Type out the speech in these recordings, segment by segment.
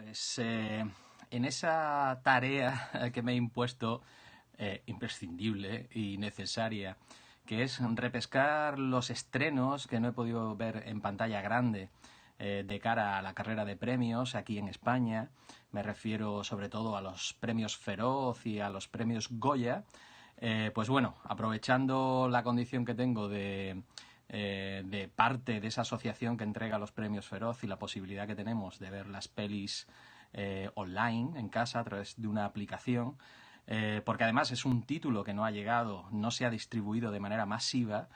Pues en esa tarea que me he impuesto, imprescindible y necesaria, que es repescar los estrenos que no he podido ver en pantalla grande de cara a la carrera de premios aquí en España. Me refiero sobre todo a los premios Feroz y a los premios Goya. Pues bueno, aprovechando la condición que tengo de parte de esa asociación que entrega los premios Feroz y la posibilidad que tenemos de ver las pelis online en casa a través de una aplicación, porque además es un título que no ha llegado, no se ha distribuido de manera masiva.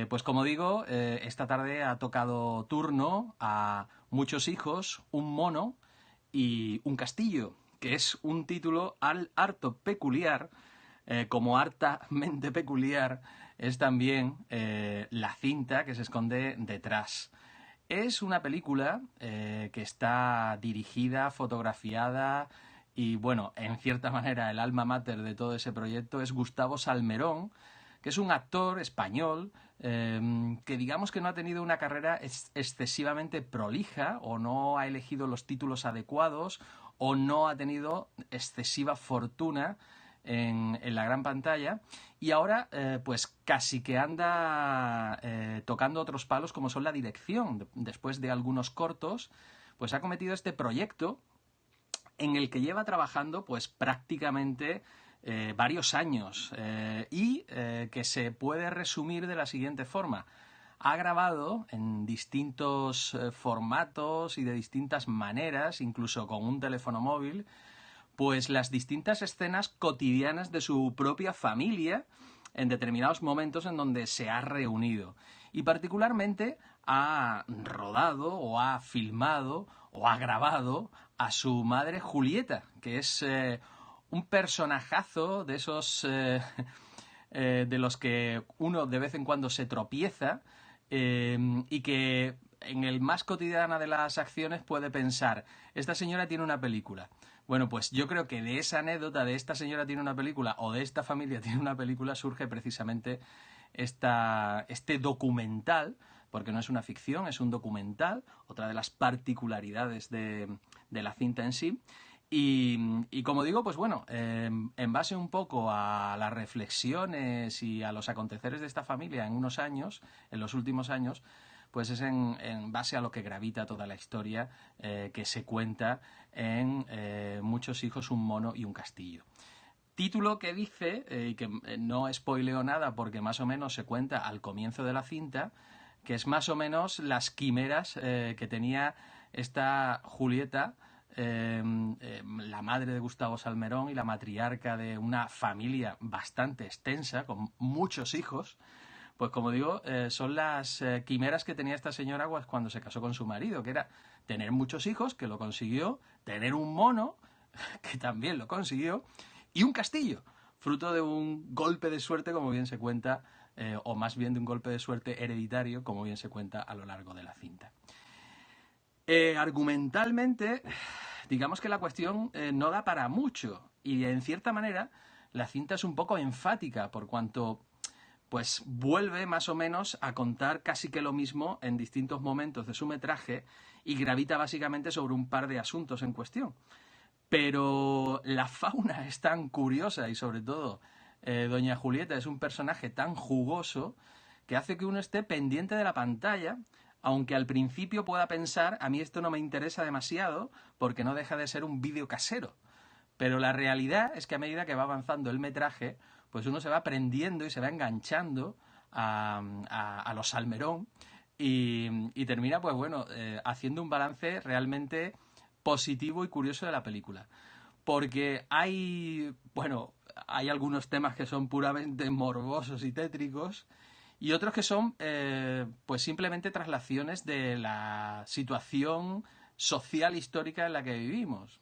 Pues como digo, esta tarde ha tocado turno a Muchos hijos, un mono y un castillo, que es un título harto peculiar, como hartamente peculiar es también la cinta que se esconde detrás. Es una película que está dirigida, fotografiada y, bueno, en cierta manera el alma mater de todo ese proyecto es Gustavo Salmerón, que es un actor español que digamos que no ha tenido una carrera excesivamente prolija o no ha elegido los títulos adecuados o no ha tenido excesiva fortuna en la gran pantalla y ahora pues casi que anda tocando otros palos como son la dirección. Después de algunos cortos pues ha cometido este proyecto en el que lleva trabajando pues prácticamente varios años que se puede resumir de la siguiente forma. Ha grabado en distintos formatos y de distintas maneras, incluso con un teléfono móvil, pues las distintas escenas cotidianas de su propia familia en determinados momentos en donde se ha reunido. Y particularmente ha rodado o ha filmado o ha grabado a su madre Julieta, que es un personajazo de esos de los que uno de vez en cuando se tropieza y que en el más cotidiana de las acciones puede pensar, esta señora tiene una película. Bueno, pues yo creo que de esa anécdota de esta señora tiene una película o de esta familia tiene una película surge precisamente este documental, porque no es una ficción, es un documental, otra de las particularidades de la cinta en sí. Y como digo, pues bueno, en base un poco a las reflexiones y a los aconteceres de esta familia en unos años, en los últimos años, pues es en base a lo que gravita toda la historia que se cuenta en Muchos hijos, un mono y un castillo. Título que dice, y que no spoileo nada porque más o menos se cuenta al comienzo de la cinta, que es más o menos las quimeras que tenía esta Julieta, la madre de Gustavo Salmerón y la matriarca de una familia bastante extensa, con muchos hijos. Pues como digo, son las quimeras que tenía esta señora cuando se casó con su marido, que era tener muchos hijos, que lo consiguió, tener un mono, que también lo consiguió, y un castillo, fruto de un golpe de suerte, como bien se cuenta, o más bien de un golpe de suerte hereditario, como bien se cuenta a lo largo de la cinta. Argumentalmente, digamos que la cuestión no da para mucho, y en cierta manera la cinta es un poco enfática, por cuanto pues vuelve más o menos a contar casi que lo mismo en distintos momentos de su metraje y gravita básicamente sobre un par de asuntos en cuestión. Pero la fauna es tan curiosa y sobre todo Doña Julieta es un personaje tan jugoso que hace que uno esté pendiente de la pantalla, aunque al principio pueda pensar, a mí esto no me interesa demasiado porque no deja de ser un vídeo casero. Pero la realidad es que a medida que va avanzando el metraje, pues uno se va aprendiendo y se va enganchando a los Salmerón y termina, pues bueno, haciendo un balance realmente positivo y curioso de la película. Porque hay, bueno, hay algunos temas que son puramente morbosos y tétricos y otros que son, pues simplemente traslaciones de la situación social histórica en la que vivimos.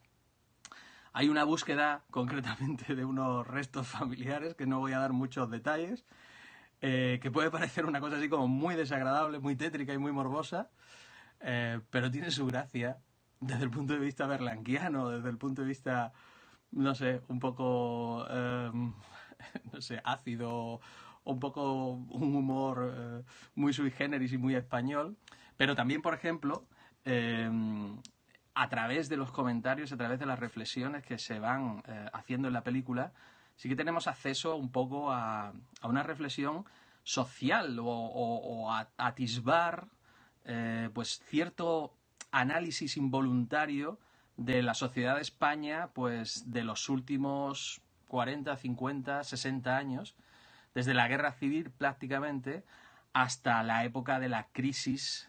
Hay una búsqueda concretamente de unos restos familiares, que no voy a dar muchos detalles, que puede parecer una cosa así como muy desagradable, muy tétrica y muy morbosa, pero tiene su gracia desde el punto de vista berlanquiano, desde el punto de vista, no sé, un poco, no sé, ácido, un poco un humor muy sui generis y muy español, pero también, por ejemplo, a través de los comentarios, a través de las reflexiones que se van haciendo en la película, sí que tenemos acceso un poco a una reflexión social o a atisbar pues cierto análisis involuntario de la sociedad de España pues de los últimos 40, 50, 60 años, desde la guerra civil prácticamente hasta la época de la crisis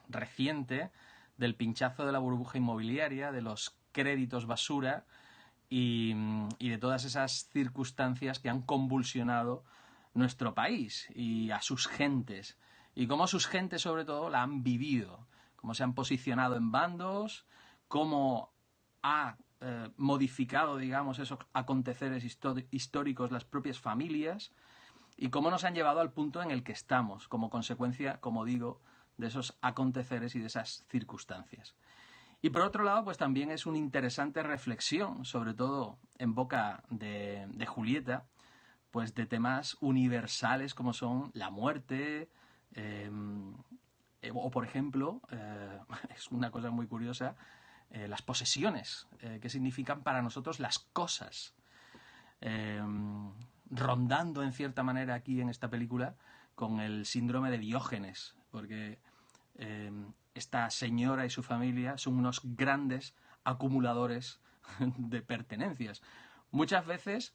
reciente, del pinchazo de la burbuja inmobiliaria, de los créditos basura y de todas esas circunstancias que han convulsionado nuestro país y a sus gentes. Y cómo sus gentes, sobre todo, la han vivido. Cómo se han posicionado en bandos, cómo ha modificado, digamos, esos aconteceres históricos las propias familias y cómo nos han llevado al punto en el que estamos, como consecuencia, como digo, de esos aconteceres y de esas circunstancias. Y por otro lado, pues también es una interesante reflexión, sobre todo en boca de Julieta, pues de temas universales como son la muerte, o por ejemplo, es una cosa muy curiosa, las posesiones, que significan para nosotros las cosas. Rondando en cierta manera aquí en esta película con el síndrome de Diógenes, porque esta señora y su familia son unos grandes acumuladores de pertenencias. Muchas veces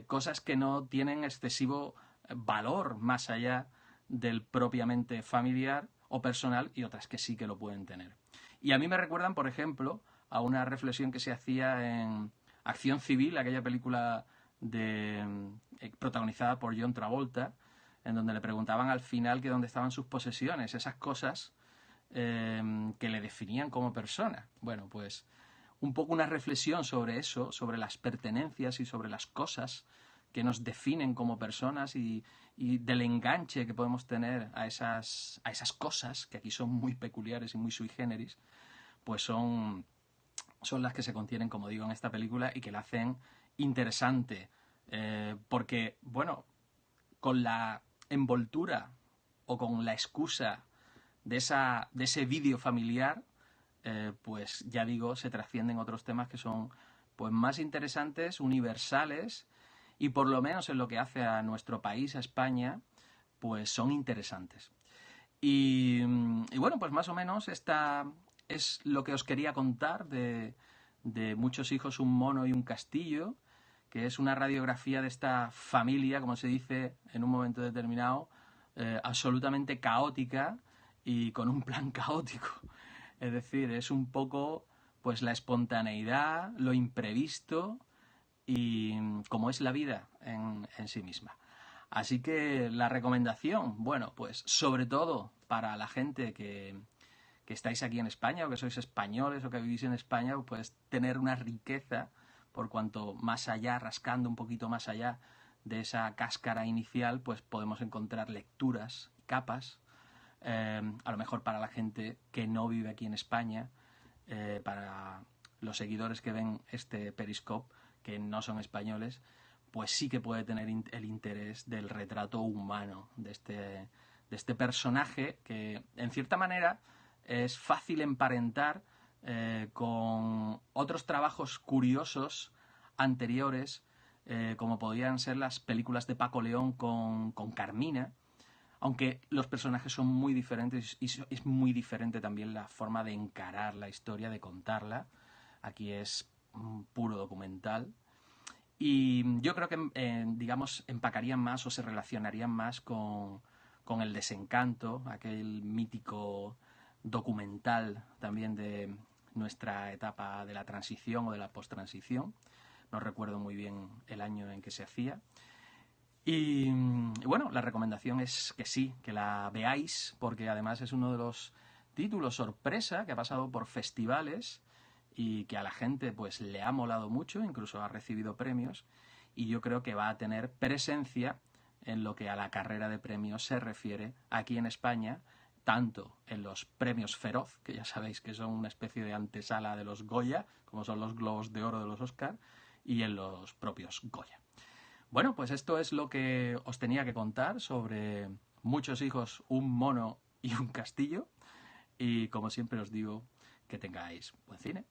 cosas que no tienen excesivo valor más allá del propiamente familiar o personal y otras que sí que lo pueden tener. Y a mí me recuerdan, por ejemplo, a una reflexión que se hacía en Acción Civil, aquella película protagonizada por John Travolta, en donde le preguntaban al final que dónde estaban sus posesiones, esas cosas que le definían como persona. Bueno, pues un poco una reflexión sobre eso, sobre las pertenencias y sobre las cosas que nos definen como personas y del enganche que podemos tener a esas cosas, que aquí son muy peculiares y muy sui generis, pues son las que se contienen, como digo, en esta película y que la hacen interesante. Porque, bueno, con la envoltura o con la excusa de ese vídeo familiar, pues ya digo, se trascienden otros temas que son pues más interesantes, universales y por lo menos en lo que hace a nuestro país, a España, pues son interesantes. Y bueno, pues más o menos esta es lo que os quería contar de Muchos hijos, un mono y un castillo, que es una radiografía de esta familia, como se dice en un momento determinado, absolutamente caótica y con un plan caótico. Es decir, es un poco pues la espontaneidad, lo imprevisto y como es la vida en sí misma. Así que la recomendación, bueno, pues sobre todo para la gente que estáis aquí en España o que sois españoles o que vivís en España, pues tener una riqueza por cuanto más allá, rascando un poquito más allá de esa cáscara inicial, pues podemos encontrar lecturas, capas, a lo mejor para la gente que no vive aquí en España, para los seguidores que ven este Periscope, que no son españoles, pues sí que puede tener el interés del retrato humano de este personaje que, en cierta manera, es fácil emparentar con otros trabajos curiosos anteriores, como podían ser las películas de Paco León con Carmina, aunque los personajes son muy diferentes y es muy diferente también la forma de encarar la historia, de contarla. Aquí es un puro documental. Y yo creo que, digamos, empacarían más o se relacionarían más con El desencanto, aquel mítico documental también de nuestra etapa de la transición o de la post-transición. No recuerdo muy bien el año en que se hacía. Y bueno, la recomendación es que sí, que la veáis, porque además es uno de los títulos sorpresa que ha pasado por festivales y que a la gente pues le ha molado mucho, incluso ha recibido premios, y yo creo que va a tener presencia en lo que a la carrera de premios se refiere aquí en España, tanto en los premios Feroz, que ya sabéis que son una especie de antesala de los Goya, como son los Globos de Oro de los Oscar, y en los propios Goya. Bueno, pues esto es lo que os tenía que contar sobre Muchos hijos, un mono y un castillo. Y como siempre os digo, que tengáis buen cine.